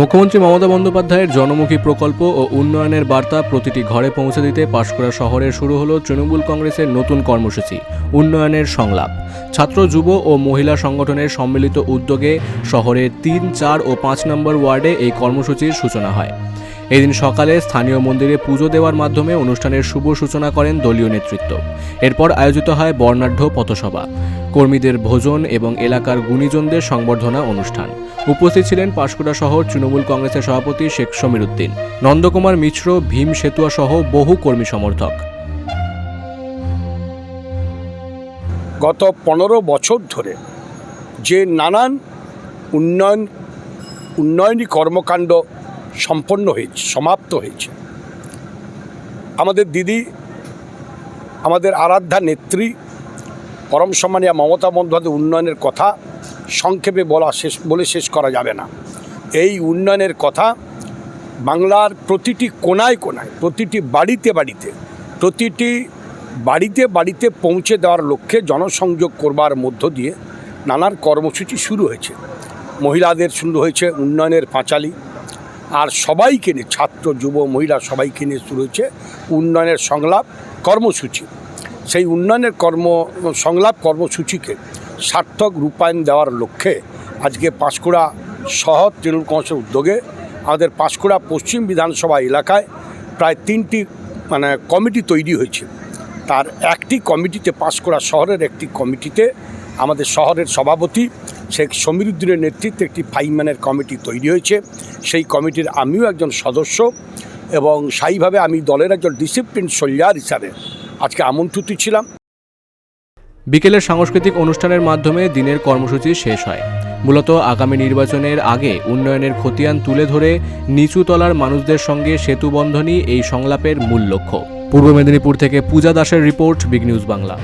মুখ্যমন্ত্রী মমতা বন্দ্যোপাধ্যায়ের জনমুখী প্রকল্প ও উন্নয়নের বার্তা প্রতিটি ঘরে পৌঁছে দিতে পাঁশকুড়া শহরে শুরু হলো তৃণমূল কংগ্রেসের নতুন কর্মসূচি উন্নয়নের সংলাপ। ছাত্র, যুব ও মহিলা সংগঠনের সম্মিলিত উদ্যোগে শহরের ৩, ৪ ও ৫ নম্বর ওয়ার্ডে এই কর্মসূচির সূচনা হয়। এদিন সকালে স্থানীয় মন্দিরে পুজো দেওয়ার মাধ্যমে অনুষ্ঠানের শুভ সূচনা করেন দলীয় নেতৃত্ব। এরপর আয়োজিত হয় বর্ণাঢ্য পথসভা, কর্মীদের ভোজন এবং এলাকার গুণীজনদের সংবর্ধনা অনুষ্ঠান। উপস্থিত ছিলেন পাঁশকুড়া শহর তৃণমূল কংগ্রেসের সভাপতি শেখ সমীর উদ্দিন, নন্দকুমার মিশ্র, ভীম সেতুয়া সহ বহু কর্মী সমর্থক। গত 15 বছর ধরে যে নানান উন্নয়নী কর্মকাণ্ড সম্পন্ন হয়েছে, সমাপ্ত হয়েছে, আমাদের দিদি, আমাদের আরাধ্যা নেত্রী পরম সম্মানীয় মমতা বন্দ্যোপাধ্যায়ের উন্নয়নের কথা সংক্ষেপে বলে শেষ করা যাবে না। এই উন্নয়নের কথা বাংলার প্রতিটি কোনায় কোনায়, প্রতিটি বাড়িতে পৌঁছে দেওয়ার লক্ষ্যে জনসংযোগ করবার মধ্য দিয়ে নানান কর্মসূচি শুরু হয়েছে। মহিলাদের শুরু হয়েছে উন্নয়নের পাঁচালী, আর সবাইকে নিয়ে, ছাত্র, যুব, মহিলা সবাইকে নিয়ে শুরু হয়েছে উন্নয়নের সংলাপ কর্মসূচি। সেই উন্নয়নের সংলাপ কর্মসূচিকে সার্থক রূপায়ণ দেওয়ার লক্ষ্যে আজকে পাঁশকুড়া শহর তৃণমূল কংগ্রেসের উদ্যোগে আমাদের পাঁশকুড়া পশ্চিম বিধানসভা এলাকায় প্রায় 3টি কমিটি তৈরি হয়েছে। তার একটি কমিটিতে, পাঁশকুড়া শহরের একটি কমিটিতে আমাদের শহরের সভাপতি শেখ সমীর উদ্দিনের নেতৃত্বে একটি 5 ম্যানের কমিটি তৈরি হয়েছে। সেই কমিটির আমিও একজন সদস্য এবং সেইভাবে আমি দলের একজন ডিসিপ্লিন সোলজার হিসাবে আজকে আমন্ত্রিত ছিলাম। বিকেলের সাংস্কৃতিক অনুষ্ঠানের মাধ্যমে দিনের কর্মসূচি শেষ হয়। মূলত আগামী নির্বাচনের আগে উন্নয়নের খতিয়ান তুলে ধরে নিচু তলার মানুষদের সঙ্গে সেতু বন্ধনই এই সংলাপের মূল লক্ষ্য। পূর্ব মেদিনীপুর থেকে পূজা দাসের রিপোর্ট, বিগ নিউজ বাংলা।